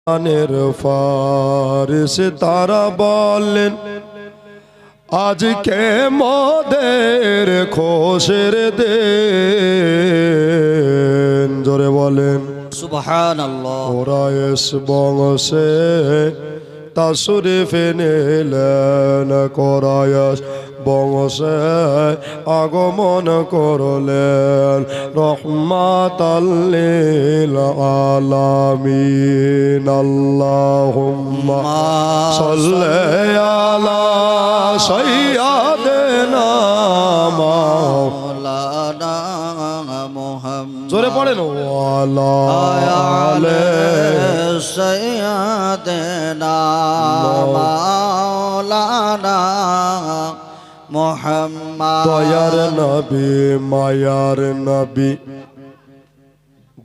আনের ফারিস তারা বলেন আজকে মোদের খোশের দিন। জোরে বলেন সুবহানাল্লাহ। কুরাইশ বংশে তাশরীফ নিলেন, কুরাইশ বংশে আগমন করলেন রহমাতাল লিল আলামিন। আল্লাহুম্মা সাল্লি আলা সাইয়্যিদিনা মাওলানা মুহাম্মদ। জোরে পড়েন ওয়ালা আলে সাইয়্যিদিনা মাওলানা মুহাম্মদ। দয়ার নবী মায়ার নবী,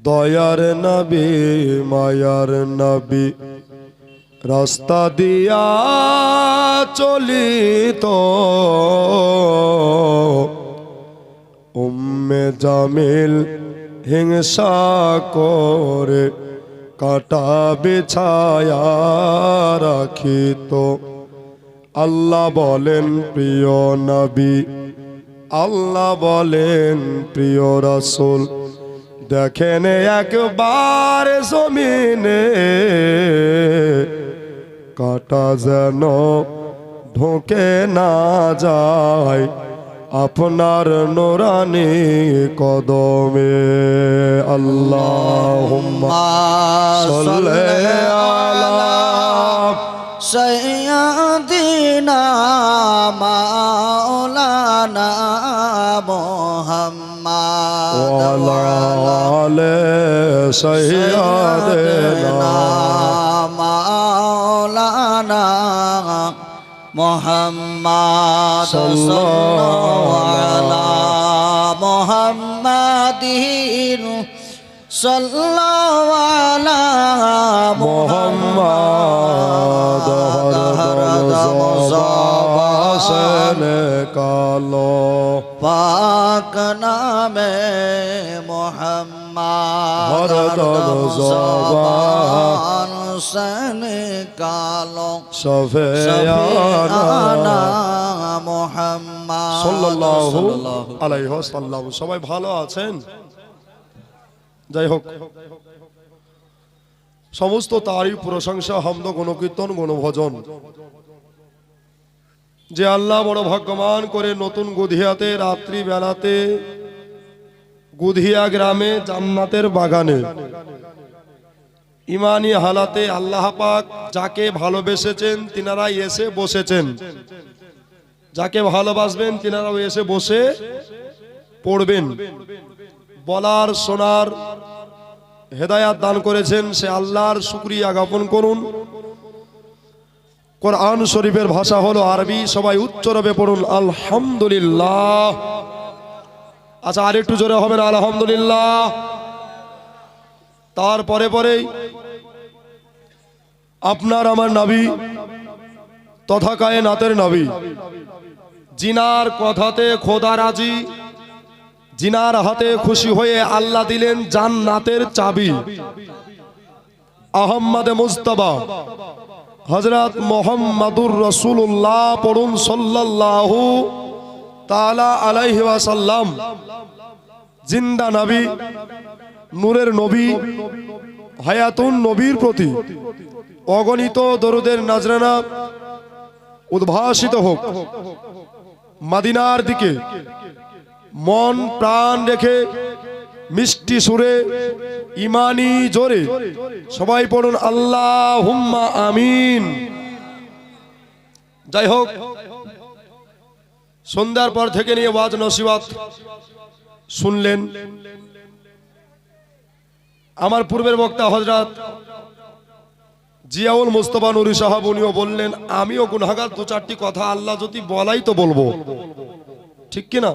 দয়ার নবী মায়ার নবী, রাস্তা দিয়া চলিত উম্মে জামিল হিংসা করে কাটা বিছায়া রাখিত। আল্লাহ বলেন প্রিয় নবী, আল্লাহ বলেন প্রিয় রাসূল, দেখেন একবার জমিনে কাটা যেন ঢোকে না যায় আপনার নুরানি কদমে। আল্লাহুম্মা সাল্লি আলা সাইয়্যিদিনা মাওলানা মুহাম্মদ ওয়ালা আলে সাইয়্যিদিনা মাওলানা মুহাম্মদ সাল্লাল্লাহু আলা মুহাম্মাদিন সাল্লাল্লাহু আলা মুহাম্মদ হরদম জবান কালো পাক নামে মুহাম্মদ হরদম জবান সনে কালো সফিয়ানা মুহাম্মদ সাল্লাল্লাহু আলাইহি ওয়াসাল্লাম। সবাই ভালো আছেন? যাই হোক, সমস্ত তারিফ প্রশংসা হামদ গুণকীর্তন গুণভজন যে আল্লাহ বড় ভাগ্যবান করে নতুন গুধিয়াতে রাত্রি বেলাতে গুধিয়া গ্রামে জান্নাতের বাগানে ইমানি হালাতে আল্লাহ পাক যাকে ভালোবেসেছেন তিনারাই এসে বসেছেন, যাকে ভালোবাসবেন তিনারাও এসে বসে পড়বেন। বলার শোনার হেদায়াত দান করেছেন সে আল্লাহর শুকরিয়া জ্ঞাপন করুন। কোরআন শরীফের ভাষা হলো আরবি, সবাই উচ্চরবে পড়ুন আলহামদুলিল্লাহ। আচ্ছা, আর একটু জোরে হবে না আলহামদুলিল্লাহ? তারপরে পরেই আপনার আমার নবী তথা কায়নাতের নবী, জিনার কথাতে খোদা রাজি, জিনার হাতে খুশি হয়ে আল্লাহ দিলেন জান্নাতের চাবি। আহমদ মুস্তাফা হযরত মুহাম্মাদুর রাসূলুল্লাহ পড়ুন সাল্লাল্লাহু তাআলা আলাইহি ওয়াসাল্লাম। জিন্দা নবী, নূরের নবী, হায়াতুন নবীর প্রতি অগণিত দরুদের নজরানা উদ্ভাসিত হোক। মদিনার দিকে মন প্রাণ রেখে মিষ্টি সুরে ইমানি জোরে সবাই পড়ুন আল্লাহুম্মা আমিন। যাই হোক, সন্ধ্যার পর থেকে নিয়ে ওয়াজ নসিহত শুনলেন। আমার পূর্বের বক্তা হযরত জিয়াউল মুস্তাফা নুরি সাহেব উনিও বললেন আমিও গুনাহগার, দু চারটি কথা আল্লাহ যদি বলাই তো বলবো, ঠিক কিনা?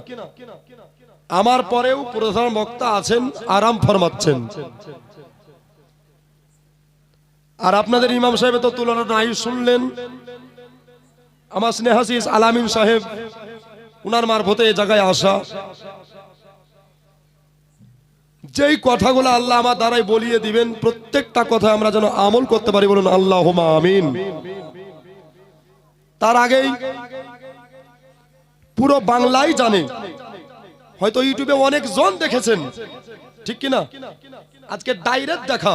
আমার পরেও প্রধান বক্তা আছেন, আরাম ফরমাচ্ছেন। আর আপনাদের ইমাম সাহেব তো তুলনা নাই শুনলেন। আমার স্নেহাশিস আলামিন সাহেব, উনার মারফতে এই জায়গায় আসা, যেই কথাগুলো আল্লাহ আমার দ্বারাই বলিয়ে দিবেন প্রত্যেকটা কথা আমরা যেন আমল করতে পারি, বলুন আল্লাহুম্মা আমিন। তার আগেই পুরো বাংলাই জানে, হয়তো ইউটিউবে অনেক জন দেখেছেন, ঠিক কিনা? আজকে ডাইরেক্ট দেখা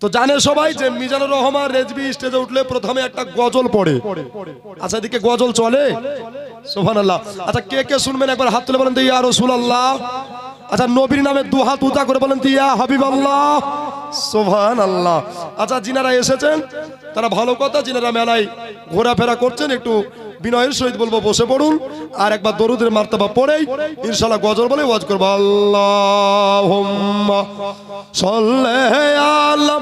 তো জানে সবাই যে মিজানুর রহমান রেজবি স্টেজে উঠলে প্রথমে একটা গজল পড়ে। আচ্ছা, এদিকে গজল চলে, সুবহানাল্লাহ। আচ্ছা, কে কে শুনবেন একবার হাত তুলে বলেন তো ইয়া রাসূলুল্লাহ। আচ্ছা, নবীর নামে দু হাত উঁচা করে বলেন তো ইয়া হাবিবাল্লাহ, সুবহানাল্লাহ। আচ্ছা, যিনারা এসেছেন তারা ভালো কথা, যিনারা মেলায় ঘোরাফেরা করছেন একটু বিনয়ের সহিত বলবো বসে পড়ুন, আর একবার দরুদের মার্তবা পড়েই ইনশাআল্লাহ গজল বলে ওয়াজ করবো। আল্লাহুম্মা সাল্লি আলা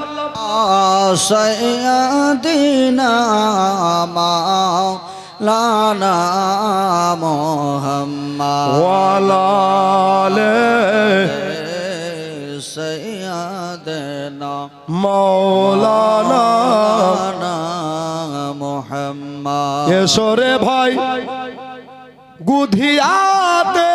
সাইয়্যিদিনা মাওলানা মুহাম্মদ ওয়া আলা আলি সাইয়্যিদিনা মাওলানা মুহাম্মদ। এসরে ভাই গুধিয়াতে,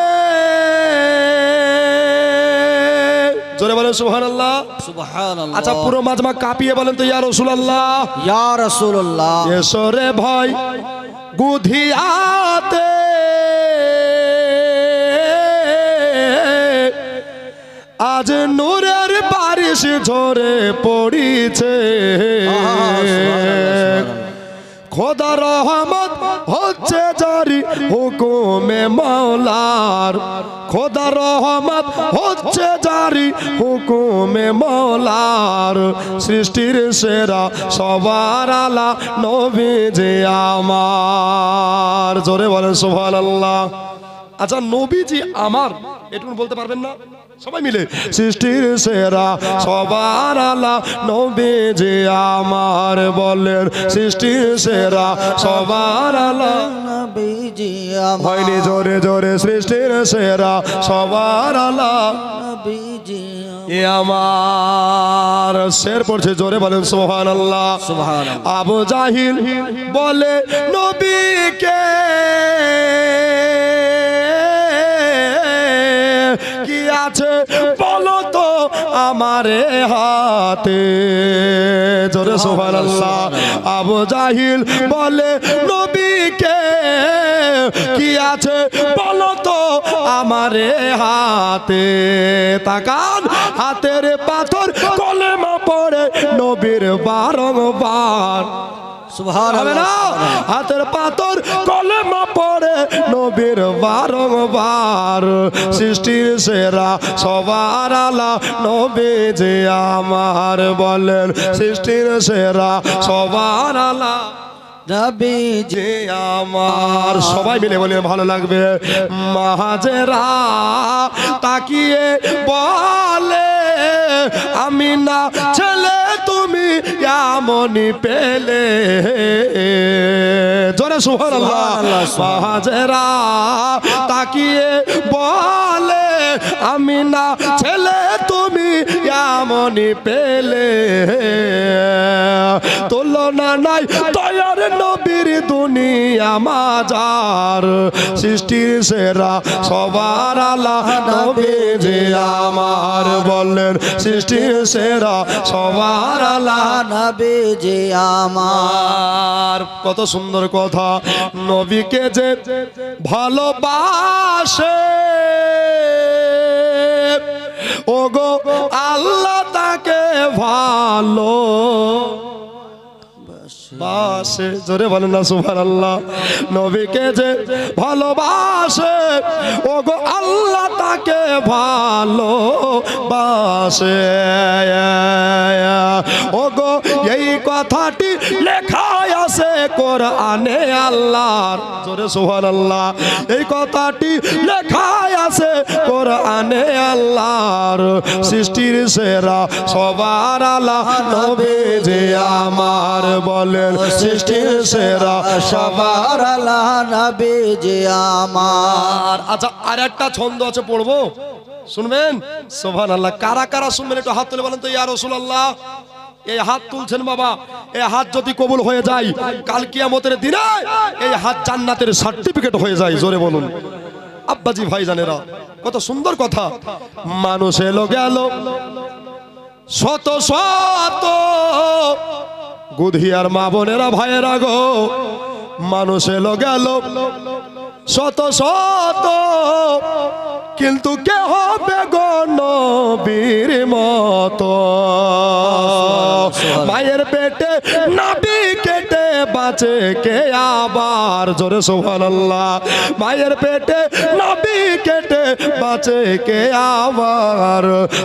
জোরে বলেন সুবহানাল্লাহ। সুবহানাল্লাহ। আচ্ছা, পুরো মাজমা কাঁপিয়ে বলেন তো ইয়া রাসূলুল্লাহ। ইয়া রাসূলুল্লাহ। এসরে ভাই গুধিয়াতে, আজ নূরের বারিশ ঝরে পড়িছে, খোদা রহমত হচ্ছে জারি হুকুমে মাওলার, খোদা রহমত হচ্ছে জারি হুকুমে মাওলার, সৃষ্টির সেরা সবার আলা নবী যে আমার, জোরে বলেন সুবহানাল্লাহ। আচ্ছা, নবীজি আমার একটু বলতে পারবেন না সবাই মিলে? সৃষ্টির সেরা সবার আলা নবী যে আমার, বলেন সৃষ্টির সেরা সবার আলা নবীজি আমার। হয়নি জোরে জোরে, সৃষ্টির সেরা সবার আলা নবীজি এ আমার। শের পড়ছে, জোরে বলেন সুবহানাল্লাহ। সুবহানাল্লাহ। আবু জাহিল বলে নবীকে কি আছে বলো তো আমারে হাতে, জোরে সুবহানাল্লাহ। আবু জাহিল বলে নবীকে কি আছে বলো তো আমারে হাতে, তাকান হাতের পাথর কলেমা পড়ে নবীর বারংবার, সুবহানাল্লাহ। হাতের পাথর কলেমা পড়ে নবীর বারংবার, সৃষ্টির সেরা সবার আলা নবী যে আমার, বলেন সৃষ্টির সেরা সবার আলা নবীজি যে আমার। সবাই মিলে বলে ভালো লাগবে। মাহাজেরা তাকিয়ে বলে আমি না ছেলে তুমি এমনই পেলে, জোরে সুবহানাল্লাহ। মাহাজেরা তাকিয়ে বলে আমি না ছেলে তুমি এমনই পেলে, তুলনা নাই দয়ার নবীর দুনিয়া মাজার, সৃষ্টির সেরা সবার আলা নবী যে আমার, বলেন সৃষ্টির সেরা সবার আলা নবীজি আমার। কত সুন্দর কথা। নবীকে যে ভালোবাসে ওগো আল্লাহ তাকে ভালো বাসে, জোরে বলেন না সুবহানাল্লাহ। নবীকে যে ভালোবাসে ওগো আল্লাহ তাকে ভালোবাসে, ওগো এই কথাটি লেখা আছে কোরআনে আল্লাহর, জোরে সুবহানাল্লাহ। এই কথাটি লেখা আছে কোরআনে আল্লাহর, সৃষ্টির সেরা সবার আলা নবী যে আমার, বলেন সৃষ্টির সেরা সবার আলা নবীজি আমার। আচ্ছা, আর একটা ছন্দ আছে পড়বো, শুনবেন? সুবহানাল্লাহ। কারা কারা শুনবেন একটু হাত তুলে বলেন তো ইয়া রাসূলুল্লাহ। এই হাত তুলছেন বাবা, এই হাত যদি কবুল হয়ে যায় কাল কিয়ামতের দিনে এই হাত জান্নাতের সার্টিফিকেট হয়ে যায়, জোরে বলুন আব্বাজি ভাইজানেরা, কত সুন্দর কথা। মানুষ এলো গেল শত শত, গুধিয়ার মা বোনেরা ভাইয়েরা গো, মানুষ এলো গেল শত শত, কিন্তু কে হবে গো নবীর মতো? মায়ের পেটে নাভি কেটে বাঁচে কে আবার, জোরে সুবহানাল্লাহ। মায়ের পেটে নাভি কেটে বাঁচে কে আবার,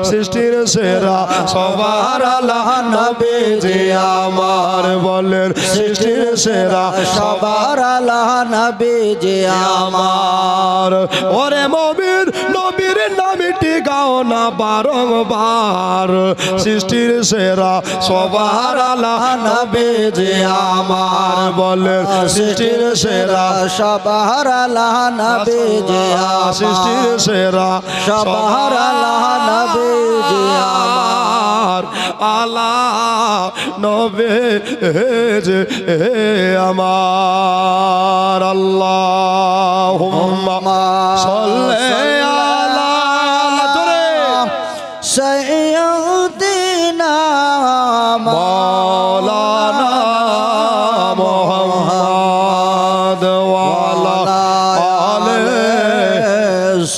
সৃষ্টির সেরা সবার আলা নবীজি আমার, বলেন সৃষ্টির সেরা সবার আলা নবীজি আমার। ওরে মুমিন নবীর নামটি গাও না বারংবার, সৃষ্টির সেরা সবার আলা নবীজি আমার, বলেন সৃষ্টির সেরা সবার আলা নবীজি আমার। সৃষ্টির সেরা সবার আলা নবীজি আমার, আলা নবীজি আমার। আল্লাহুম্মা সাল্লি আলা, জোরে, সাইয়্যিদিনা মাওলানা মুহাম্মদ ওয়া আলা আলিহি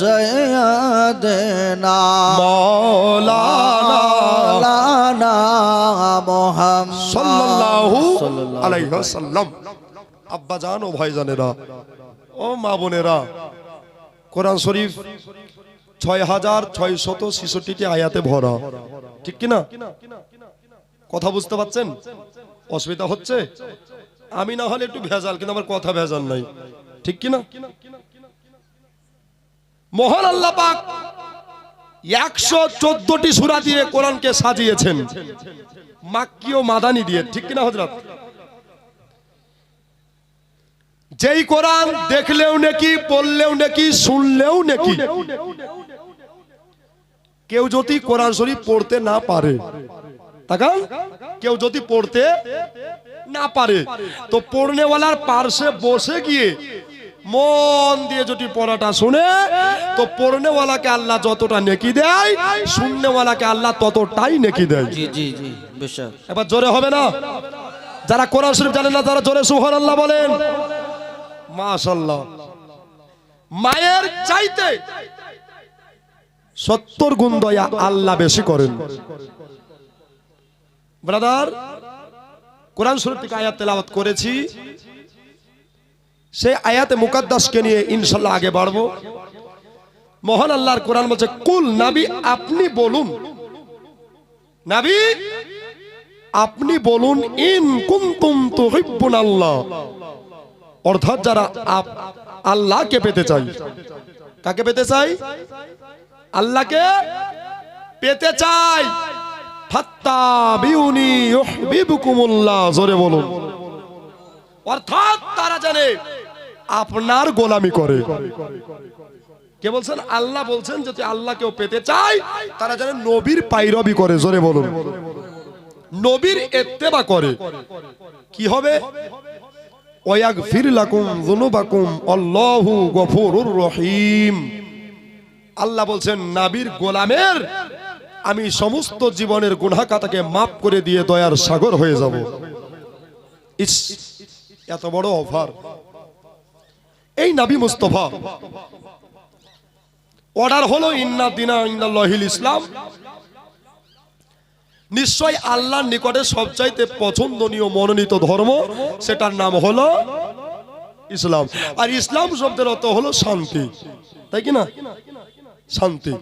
সাইয়্যিদিনা মাওলানা মাওলানা মুহাম্মদ সাল্লাল্লাহু আলাইহি ওয়াসাল্লাম। আব্বা জান ও ভাইজানেরা, ও মা বোনেরা, কোরআন শরীফ 6666টি আয়াতে ভরা, ঠিক কিনা? কথা বুঝতে পারছেন? অসুবিধা হচ্ছে? আমি না হলে একটু ভেজাল, কিন্তু আমার কথা ভেজাল নাই, ঠিক কিনা? মহান আল্লাহ পাক 114টি সূরা দিয়ে কোরআনকে সাজিয়েছেন, মাক্কি ও মাদানী দিয়ে, ঠিক কিনা হযরত? যেই কোরআন দেখলেও নাকি, পড়লেও নাকি, শুনলেও নাকি, কেউ যদি কোরআন শরীফ পড়তে না পারে, তাকান, কেউ যদি পড়তে না পারে, তো পড়নেওয়ালার পার্শ্বে বসে গিয়ে মন দিয়ে যদি পড়াটা শুনে, তো পড়নেওয়ালাকে আল্লাহ যতটা নেকি দেয়, শুননেওয়ালাকে আল্লাহ ততটাই নেকি দেয়। জি জি জি, বেশক। এবার জোরে হবে না? যারা কোরআন শরীফ জানেন না, তারা জোরে সুবহানাল্লাহ বলেন। মাশাআল্লাহ। মায়ের চাইতে 70 গুণ দয়া আল্লাহ বেশি করেন। ব্রাদার, কোরআন শরীফ থেকে আয়াত তেলাওয়াত করেছি, সেই আয়াতে মুকাদ্দাসকে নিয়ে ইনশাআল্লাহ আগে বাড়বো। মহান আল্লাহর কোরআন বলছে, কুল, নবী আপনি বলুন, নবী আপনি বলুন, ইন কুনতুম তুহিব্বুনাল্লাহ, অর্থাৎ যারা আল্লাহকে পেতে চাই। কাকে পেতে চাই? আল্লাহকে পেতে চাই। ফাত্তাবিউনি ইউহিব্বুকুমুল্লাহ, জোরে বলুন। অর্থাৎ তারা জানে আপনার গোলামি করে। কে বলছেন? আল্লাহ বলছেন, যদি আল্লাহ কেউ পেতে চায়, তারা জানে নবীর পাইরবি করে, জোরে বলুন, নবীর ইত্তেবা করে। কি হবে? ওয়াগফির লাকুম যুনুবাকুম আল্লাহু গফুরুর রহিম। আল্লাহ বলছেন, নবীর গোলামের আমি সমস্ত জীবনের গুনাহ খাতাকে মাফ করে দিয়ে দয়ার সাগর হয়ে যাব। ইস, এত বড় অফার! এই নবী মুস্তাফা অর্ডার হলো, ইন্না দিনা ইন্দাল্লাহিল ইসলাম, নিশ্চয় আল্লাহর নিকটে সবচাইতে পছন্দনীয় মনোনীত ধর্ম, সেটার নাম হলো ইসলাম। আর ইসলাম শব্দের অর্থ হলো শান্তি, তাই কি না? শান্তি।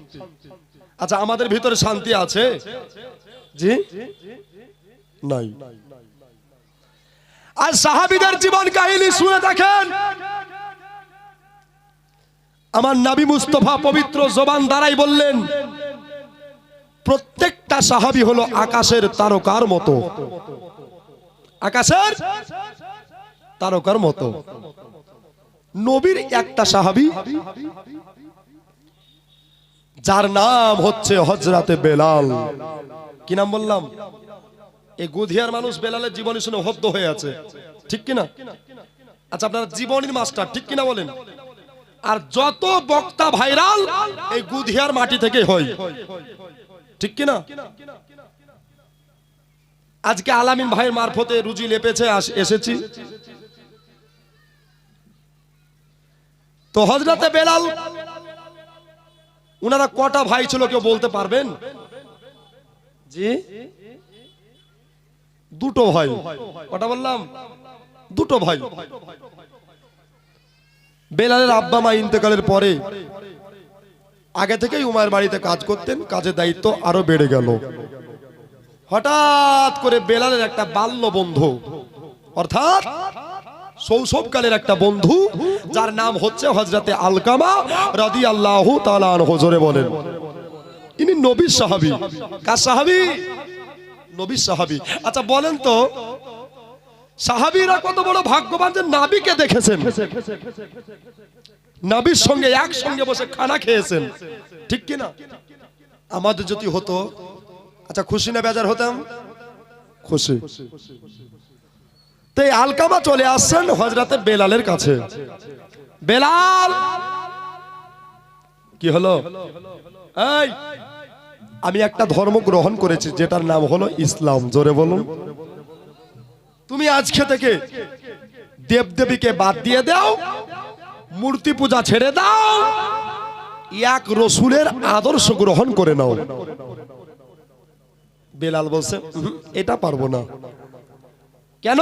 আচ্ছা, আমাদের ভিতরে শান্তি আছে? জি নাই। আর সাহাবীদের জীবন কাহিনী শুনে দেখেন, আমার নবী মুস্তাফা পবিত্র জবান দ্বারাই বললেন, প্রত্যেকটা সাহাবী হলো আকাশের তারকার মতো, আকাশের তারকার মতো। নবীর একটা সাহাবী যার নাম হচ্ছে হযরতে বেলাল। কি নাম বললাম? এই গুধিয়ার মানুষ বেলালের জীবনী শুনে হদ্দ হয়ে আছে, ঠিক কিনা? আচ্ছা, আপনারা জীবনীর মাস্টার, ঠিক কিনা বলেন? আর যত বক্তা ভাইরাল এই গুধিয়ার মাটি থেকে হয়, ঠিক কিনা? আজকে আলামিন ভাইয়ের মারফতে রুজি লেপেছে এসেছি। তো হযরতে বেলাল উনারা কটা ভাই ছিল কেউ বলতে পারবেন? জি, দুটো ভাই। কটা বললাম? দুটো ভাই। বেলালের আব্বা মা ইন্তেকালের পরে আগে থেকেই উমায়ের বাড়িতে কাজ করতেন, কাজের দায়িত্ব আরো বেড়ে গেল। হঠাৎ করে বেলালের একটা বাল্য বন্ধু, অর্থাৎ শৈশবকালের একটা বন্ধু, যার নাম হচ্ছে হযরতে আলকামা রাদিয়াল্লাহু তাআলা আনহু, জোরে বলেন। ইনি নবীর সাহাবী। কার সাহাবী? নবীর সাহাবী। আচ্ছা বলেন তো, সাহাবীরা কত বড় ভাগ্যবান যে নবীকে দেখেছেন, নবীর সঙ্গে একসঙ্গে বসে খানা খেয়েছেন, ঠিক কি না? আমাদের যদি হতো, আচ্ছা খুশি না বেজার হতাম? খুশি। তো এই আলকামা চলে আসছেন হযরতে বেলালের কাছে। বেলাল, কি হলো? এই, আমি একটা ধর্ম গ্রহণ করেছি যেটার নাম হলো ইসলাম, জোরে বলুন। তুমি আজকে থেকে দেবদেবীকে বাদ দিয়ে দাও, মূর্তি পূজা ছেড়ে দাও, এক রসুলের আদর্শ গ্রহণ করে নাও। বেলাল বলছে, এটা পারবো না। কেন?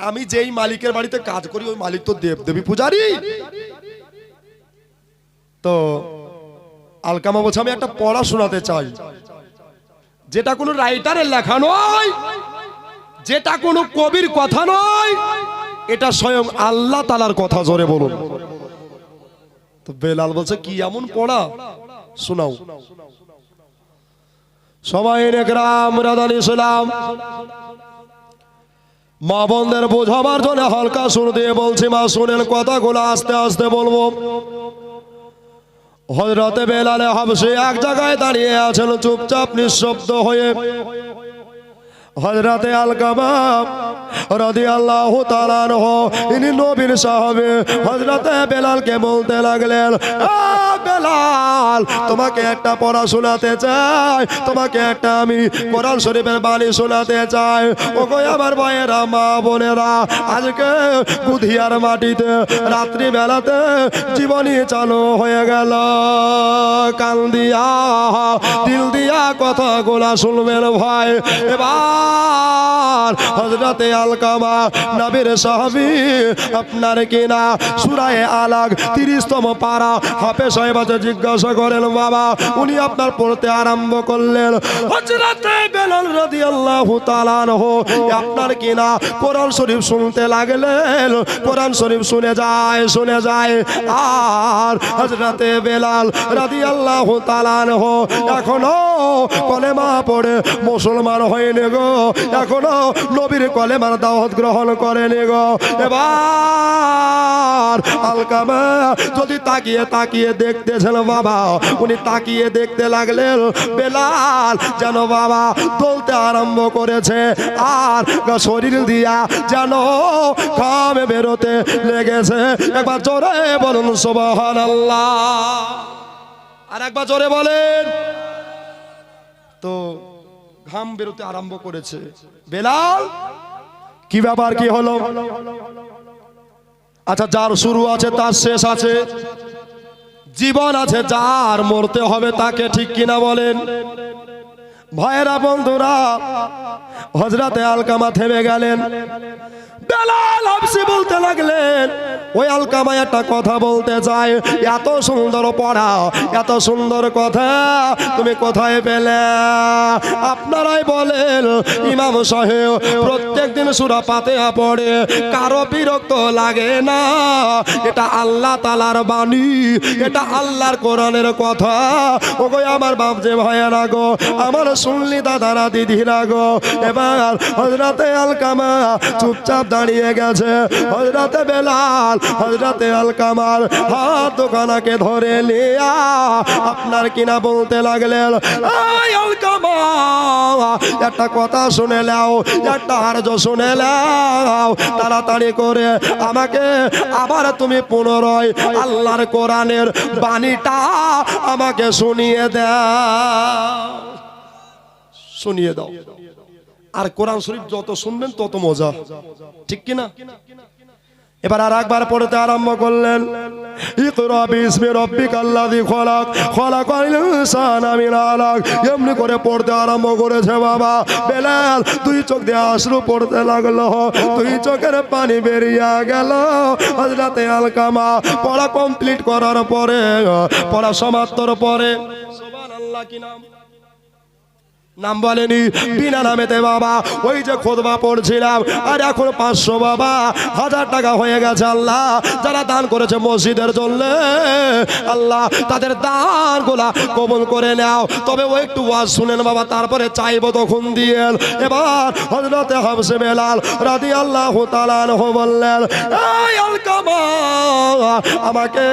আমি যেই মালিকের বাড়িতে কাজ করি ওই মালিক তো দেবদেবী পূজারি। তো আলকামা বলছে, আমি একটা পড়া শোনাতে চাই, যেটা কোনো রাইটারের লেখা নয়, যেটা কোনো কবির কথা নয়, এটা স্বয়ং আল্লাহ তাআলার কথা, জোরে বলুন। তো বেলাল বলছে, কি এমন পড়া? শোনাও। সবাই একরাম রাদান ইসলাম মা বোনদের বোঝাবার জন্য হালকা সুর দিয়ে বলছি, মা শুনেন কথাগুলো আস্তে আস্তে বলবো। হযরতে বেলালে হাবশী এক জায়গায় দাঁড়িয়ে আছেন চুপচাপ নিঃশব্দ হয়ে। হযরতে আলকামা রাদিয়াল্লাহু তাআলা আনহু, ইনি নবীর সাহাবী, হযরতে বেলালকে বলতে লাগলেন, বেলাল, তোমাকে একটা পড়া শোনাতে চাই, তোমাকে একটা আমি কোরআন শরীফের বাণী শোনাতে চাই। ওগো আমার ভাইয়েরা, মা বোনেরা, আজকে গুধিয়ার মাটিতে রাত্রি বেলাতে জীবনী চালু হয়ে গেল। কান দিয়া দিল দিয়া কথাগুলা শুনবেন ভাই। এবার হযরতে আলকামা নবীর সাহাবী, আপনার কিনা সূরা আলাক 30তম পারা হাফেজ সাহেব জিজ্ঞাসা করেন, বাবা উনি আপনার পড়তে আরম্ভ করলেন। হযরতে বেলাল রাদিয়াল্লাহু তাআলা আনহু আপনার কিনা কোরআন শরীফ শুনতে লাগলেন। কোরআন শরীফ শুনে যায়। আর হযরতে বেলাল রাদিয়াল্লাহু তাআলা আনহু এখনো কলেমা পড়ে মুসলমান হয়নি গো, এখনো নবীর কলেমার দাওয়াত গ্রহণ করেনি গো। এবার আলকামা যদি তাকিয়ে দেখতেছেন বাবা, উনি তাকিয়ে দেখতে লাগলেন বেলাল যেন বাবা বলতে আরম্ভ করেছে, আর শরীর দিয়া যেন ঘাম বেরোতে লেগেছে। একবার জোরে বলুন সুবহানাল্লাহ, আর একবার জোরে বলেন। তো ঘাম বেরোতে আরম্ভ করেছে। বেলাল, কি ব্যাপার, কি হলো? আচ্ছা, যার শুরু আছে তার শেষ আছে, জীবন আছে যার মরতে হবে তাকে, ঠিক কিনা বলেন? ভাইয়েরা বন্ধুরা, হযরতে আলকামা থেমে গেলেন। বেলাল হাবশী বলতে লাগলেন, ওই আলকামা একটা কথা বলতে চাই, এত সুন্দর পড়া, এত সুন্দর কথা তুমি কোথায় পেলে? আপনারাই বলেন, ইমাম সাহেব প্রত্যেকদিন সূরা ফাতিহা পড়ে, কারো বিরক্ত লাগে না? এটা আল্লাহ তাআলার বাণী, এটা আল্লাহর কোরআনের কথা। ওগো আমার বাপ যে ভাইয়েরা গো, আমার শুনলি দাদারা দিদিরা গো। এবার হযরতে আলকামা চুপচাপ দাঁড়িয়ে গেছে। হযরতে বেলাল হযরতে আলকামার হাত দোকানাকে ধরে নিয়া আপনার কিনা বলতে লাগলেন, এই আলকামা, একটা কথা শুনে নাও, একটা আর্য শুনে নাও, তাড়াতাড়ি করে আমাকে আবার তুমি পুনরায় আল্লাহর কোরআনের বাণীটা আমাকে শুনিয়ে দাও, শুনিয়ে দাও। আর কোরআন শরীফ যত শুনবেন তত মজা, ঠিক কিনা? এবার আর একবার পড়তে আরম্ভ করলেন, ইকরা বিসমি রাব্বিকাল্লাযী খলাক, খলাকাল ইনসানা মিন আলাক। এমনি করে পড়তে আরম্ভ করেছে বাবা। বেলাল দুই চোখ দিয়ে আশ্রু পড়তে লাগলো, দুই চোখের পানি বেরিয়ে গেল। হযরতে আলকামা পড়া কমপ্লিট করার পরে, পড়া সমাপ্তর পরে, সুবহানাল্লাহ কি নাম, নাম বলেনি, বিনা নামেতে বাবা ওই যে খুতবা পড়ছিলাম। আর এখন 500 বাবা 1000 টাকা হয়ে গেছে। আল্লাহ যারা দান করেছে মসজিদের জন্য, আল্লাহ তাদের দানগুলা কবুল করে নাও। তবে ও একটু ওয়াজ শুনেন বাবা, তারপরে চাইবো তখন দিয়েন। এবার হযরতে হাফসে বেলাল রাদিয়াল্লাহু তাআলা আনহু বললেন, এই আলকামা আমাকে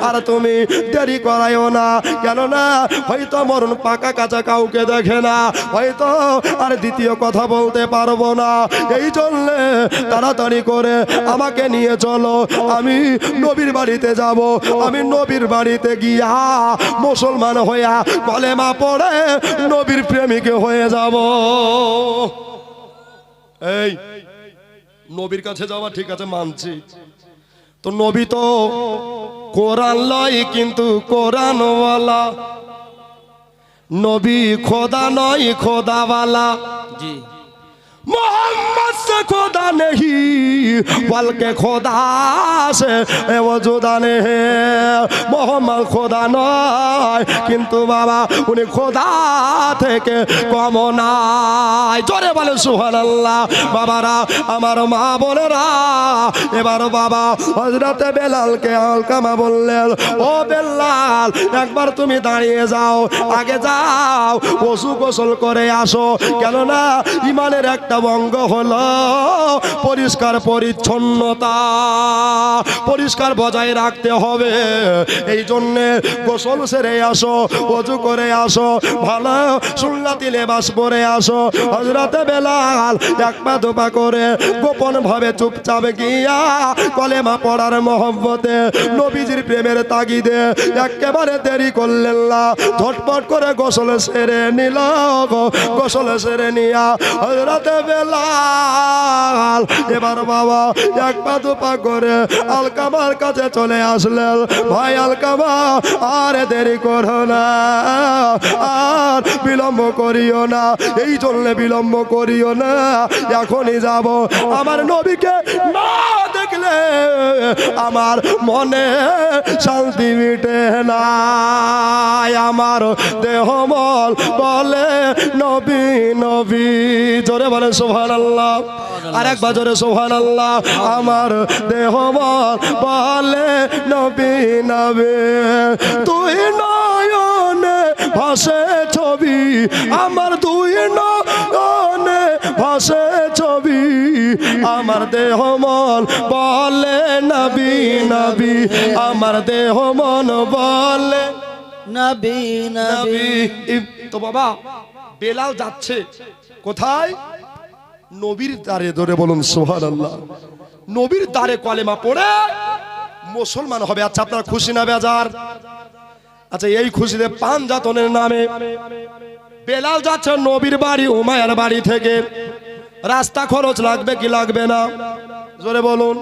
আর তুমি দেরি করাইও না, কেননা হয়তো মরণ পাকা কাঁচা কাউকে দেখে না, হয়তো আর দ্বিতীয় কথা বলতে পারবো না। এই জন্য তাড়াতাড়ি করে আমাকে নিয়ে চলো, আমি নবীর বাড়িতে যাব। আমি নবীর বাড়িতে গিয়া মুসলমান হইয়া কলেমা পড়ে নবীর প্রেমিক হয়ে যাব। এই নবীর কাছে যাওয়া ঠিক আছে, মানছি, তো নবী তো কোরআন লয়, কিন্তু কোরআনওয়ালা নবী খোদা নয়, খোদাওয়ালা। জি मोहम्मद से खुदा नहीं बल्कि खुदा से वजूदा नहीं। मोहम्मद खुदा নয়, কিন্তু বাবা উনি খোদা থেকে কম নাই। জোরে বলে সুবহানাল্লাহ। বাবারা, আমার মা বোনেরা, এবার বাবা হযরতে বেলালকে আলকামা বললেন, ও বেলাল একবার তুমি দাঁড়িয়ে যাও, আগে যাও ওযু গোসল করে আসো, কেননা ইমানের একটা অঙ্গ হলো পরিষ্কার পরিচ্ছন্নতা, পরিষ্কার বজায় রাখতে হবে। এই জন্য গোসল সেরে আসো, ওযু করে আসো, ভালো সুন্নতি লেবাস পরে আসো। হযরতে বেলাল এক পা দুপা করে গোপন ভাবে চুপচাপ গিয়া কলেমা পড়ার মহব্বতে, নবীজির প্রেমের তাগিদে একেবারে দেরি করলেন না, ঝটপট করে গোসল সেরে নিল। গোসল সেরে নিয়া হযরতে বেলাল এবার বাবা এক পা দুপা করে আলকামার কাছে চলে আসলেন। ভাই আলকামা, আর দেরি করো না, আর বিলম্ব করিও না, এই জন্য বিলম্ব করিও না, এখনই যাব। আমার নবীকে না দেখলে আমার মনে শান্তি মিটে না, আমার দেহ মন বলে নবী নবী। জোরে বলেন সুবহানাল্লাহ, আর একবার জোরে সুবহানাল্লাহ। আমার দেহ মন বলে নবী নবী। তুই নয়নে ভাসে ছবি, আমার দুই নয়নে ভাসে ছবি, আমার দেহ মন বলে নবী নবী, আমার দেহ মন বলে নবী নবী। তো বাবা বেলাল যাচ্ছে কোথায়? নবীর দ্বারে। ধরে বলুন সুবহানাল্লাহ। নবীর দ্বারে কলেমা পড়ে মুসলমান হবে। আচ্ছা আপনারা খুশি না বেজার? আচ্ছা এই খুশিতে পাঞ্জাতনের নামে বেলাল যাচ্ছে নবীর বাড়ি উমাইয়ার বাড়ি থেকে। রাস্তা খরচ লাগবে কি লাগবে না? জোরে বলুন।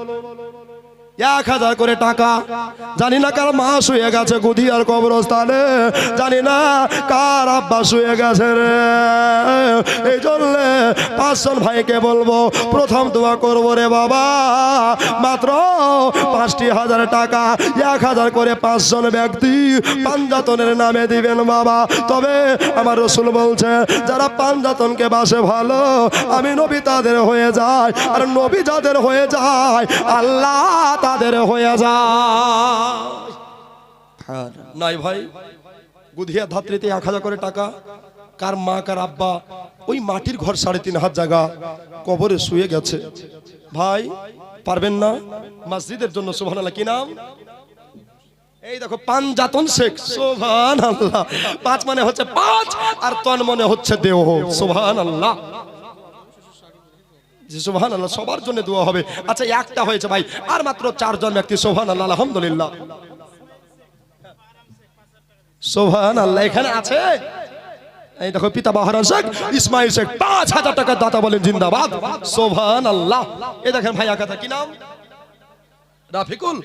1000 করে টাকা। জানি না কার মা শুয়ে গেছে গুদিয়ার কবরস্থানে, জানি না কার আব্বা শুয়ে গেছে রে। এই জন্য 5 জন ভাইকে বলবো, প্রথম দোয়া করবো রে বাবা, মাত্র 5,000 টাকা 1000 করে 5 জন ব্যক্তি পাঞ্জাতনের নামে দিবেন বাবা। তবে আমার রাসূল বলছে, যারা পাঞ্জাতনকে বাসে ভালো, আমি নবী তাদের হয়ে যায়, আর নবী যাদের হয়ে যায় আল্লাহ তাদের হয়ে যায়। নাই ভাই, গুধিয়া ধাত্রীতে 1000 করে টাকা। কার মা কার আব্বা ওই মাটির ঘর 3.5 জায়গা কবরে শুয়ে গেছে। ভাই পারবেন না মসজিদের জন্য? সুবহানাল্লাহ কি নাম? এই দেখো পাঞ্জাতন শেখ, সুবহানাল্লাহ। পাঁচ মানে হচ্ছে পাঁচ, আর তন মানে হচ্ছে দেহ, সুবহানাল্লাহ। জি সুবহানাল্লাহ, সবার জন্য দোয়া হবে। আচ্ছা একটা হয়েছে ভাই, আর মাত্র 4 জন ব্যক্তি, সুবহানাল্লাহ, আলহামদুলিল্লাহ, সুবহানাল্লাহ। এখানে আছে এই দেখো পিতা বাহারান শেখ ইসমাইল শেখ, 5000 টাকার দাতা বলেন জিন্দাবাদ, সুবহানাল্লাহ। এই দেখেন ভাই আকাতা কি নাম, রাফিকুল।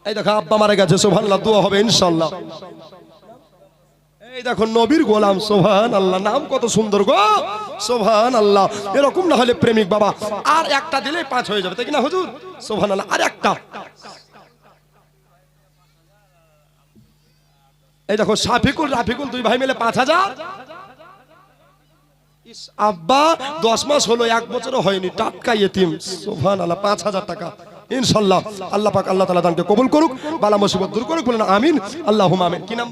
এই দেখো আব্বা মারা গেছে, সুবহানাল্লাহ, দোয়া হবে ইনশাআল্লাহ। এই দেখো নবীর গোলাম, সুবহানাল্লাহ, নাম কত সুন্দর গো, সুবহানাল্লাহ। এরকম না হলে প্রেমিক বাবা, আর একটা দিলেই 5 হয়ে যাবে, তাই কি না হুজুর, সুবহানাল্লাহ। আর একটা, এই দেখো শাফিকুল রাফিকুল, 2 ভাই মিলে 5000। আব্বা 10 মাস হলো, 1 বছরও হয়নি, টাটকা ইতিম, সুবহানাল্লাহ, 5000 টাকা ইনশাআল্লাহ। আল্লাহ পাক আল্লাহ তাআলা দানকে কবুল করুক, বালা মুসিবত দূর করুক, বলেন আমিন, আল্লাহুম্মা আমিন। কি নাম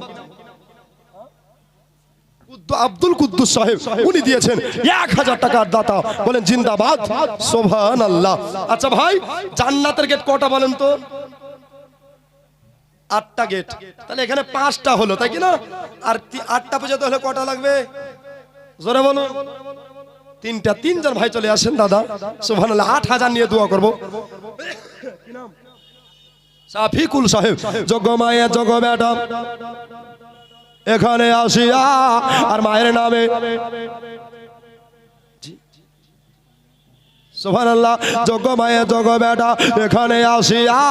আব্দুল কুদ্দুস সাহেব, উনি দিয়েছেন 1000 টাকার দাতা, বলেন জিন্দাবাদ, সুবহানাল্লাহ। আচ্ছা ভাই জান্নাতের গেট কটা বলেন তো, 8টা গেট, তাহলে এখানে 5টা হলো, তাই কি না? আর 8টা পর্যন্ত হলে কটা লাগবে, জোরে বলুন। 3টা। 3 জন ভাই চলে আসেন দাদা, সুবহানাল্লাহ। 8000 নিয়ে দোয়া করব। শাফিকুল সাহেব, যোগ্য মায়ের যোগ্য বেটা, এখানে আসিয়া আর মায়ের নামে, সুবহানাল্লাহ, যোগ্য মায়ের যোগ্য বেটা এখানে আসিয়া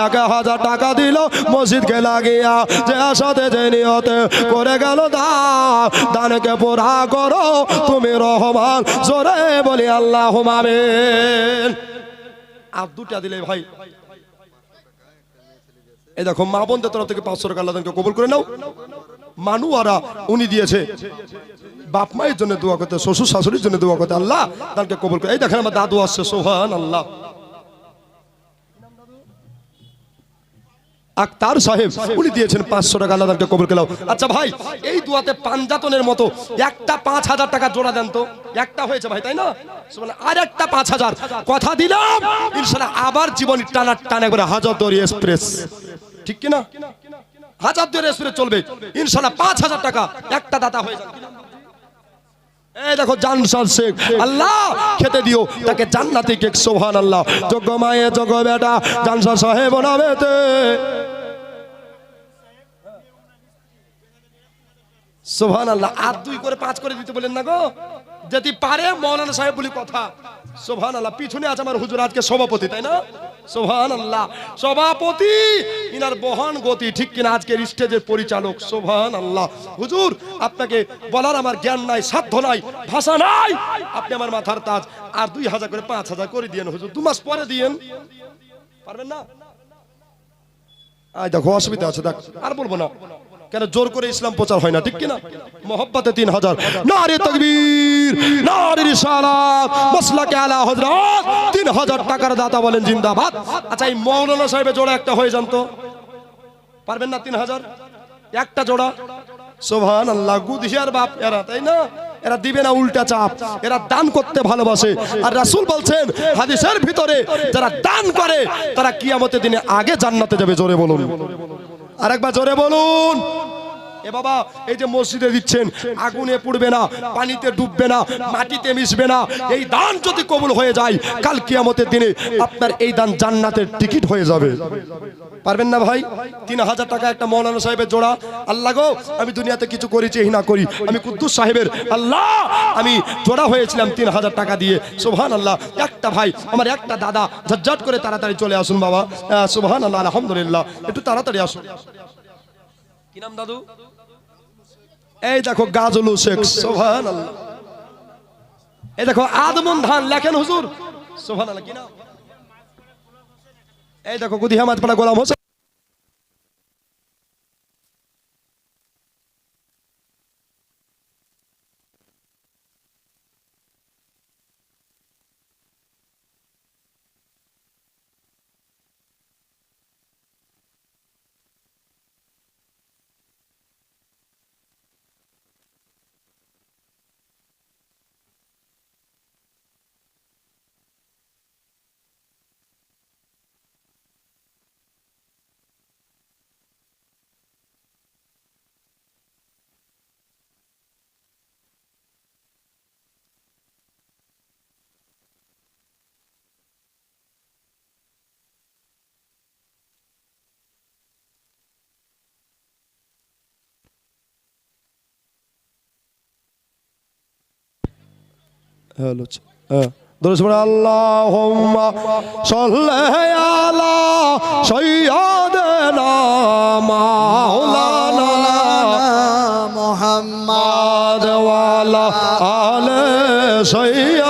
1000 টাকা দিল মসজিদকে লাগিয়া, যে আশাতে যে নিয়তে করে গেল দান, দানকে পুরা করো তুমি রহমান, জোরে বলি আল্লাহুম্মা আমিন। আর 2টা দিলে ভাই, এই দেখো মা বোনদের তরফ থেকে 500 টাকা আল্লাহ দানকে কবুল করে নাও। মানুয়ারা উনি দিয়েছে, বাপ মায়ের জন্য দোয়া করতে, শ্বশুর শাশুড়ির জন্য দোয়া করতে, আল্লাহ তাদেরকে কবুল করে। এই দেখেন আমার দাদু আসছে, সুবহানাল্লাহ, আক্তার সাহেব, উনি দিয়েছেন 500 টাকা, আল্লাহ তাদেরকে কবুল করে নাও। আচ্ছা ভাই এই দোয়াতে পাঞ্জাতনের মতো একটা 5000 টাকা জোড়া দেন তো, একটা হয়েছে ভাই, তাই না? সুবহানাল্লাহ। আর একটা 5000 কথা দিলাম ইনশাআল্লাহ, আবার জীবনী টানা টানা করে হাজারদুয়ারি এক্সপ্রেস, ঠিক কি না? হাজারদুয়ারি এক্সপ্রেস চলবে ইনশাআল্লাহ। 5000 টাকা একটা দাতা হয়ে যাবে। এই দেখো জানসার শেখ, আল্লাহ খেতে দিও তাকে জান্নাতি কেক, সুবহানাল্লাহ। যোগ্য মায়ে যোগ্য বেটা জানসার সাহেব নামেতে, সুবহানাল্লাহ। আর 2 করে 5 করে দিতে বলেন না গো, যদি পারে মাওলানা সাহেব বলি কথা, সুবহানাল্লাহ। পিছনে আছে আমার হুজুর আজকে সভাপতি, তাই না? সুবহানাল্লাহ, সভাপতি, ইনার বহন গতি, ঠিক কিনা? আজকের স্টেজের পরিচালক, সুবহানাল্লাহ। হুজুর আপনাকে বলার আমার জ্ঞান নাই, সাধ্য নাই, ভাষা নাই, আপনি আমার মাথার তাজ। আর 2000 করে 5000 করে দিয়েন হুজুর, 2 মাস পরে দিয়েন, পারবেন না? আই দেখো অসুবিধা আছে, দেখ আর বলবো না, কেন জোর করে ইসলাম প্রচার হয় না, ঠিক কিনা? মোহব্বতে 3000, নারে তাকবীর, নারে রিসালাত, মাসলাকে আলা হযরত, 3000 টাকার দাতা বলেন জিন্দাবাদ। আচ্ছা এই মাওলানা সাহেবের জোড়া একটা হয়ে যান তো, পারবেন না? 3000 একটা জোড়া, সুবহানাল্লাহ। গুদিয়ার বাপ এরা, তাই না? এরা দিবে না, উল্টা চাপ, এরা দান করতে ভালোবাসে। আর রাসূল বলছেন হাদিসের ভিতরে, যারা দান করে তারা কিয়ামতের দিনে আগে জান্নাতে যাবে, জোরে বলুন, আরেকবার জোরে বলুন। এ বাবা এই যে মসজিদে দিচ্ছেন, আগুনে পুড়বে না, পানিতে ডুববে না, মাটিতে মিশবে না, এই দান যদি কবুল হয়ে যায় কাল কিয়ামতের দিনে আপনার এই দান জান্নাতের টিকিট হয়ে যাবে। পারবেন না ভাই? 3000 টাকা একটা মাওলানা সাহেবের জোড়া। আল্লাহ গো আমি দুনিয়াতে কিছু করেছি হিনা করি, আমি কুদ্দুস সাহেবের আল্লাহ আমি জোড়া হয়েছিলাম 3000 টাকা দিয়ে, সুবহানাল্লাহ। একটা ভাই আমার, একটা দাদা, ঝটঝট করে তাড়াতাড়ি চলে আসুন বাবা, সুবহানাল্লাহ, আলহামদুলিল্লাহ, একটু তাড়াতাড়ি আসুন। কি নাম দাদু? এই দেখো গাজুল শেখ, সুবহানাল্লাহ। এই দেখো আদমন ধান লেখেন হুজুর, সুবহানাল্লাহ। কি নাম? এই দেখো গুদি হামাদ পাড়া গোলাম হোসেন। হ্যালো দরুদ পড়ে আল্লাহুম্মা সাল্লি আলা সাইয়্যিদিনা মাওলানা মোহাম্মদ ওয়া আলা আলি সাইয়্যিদিনা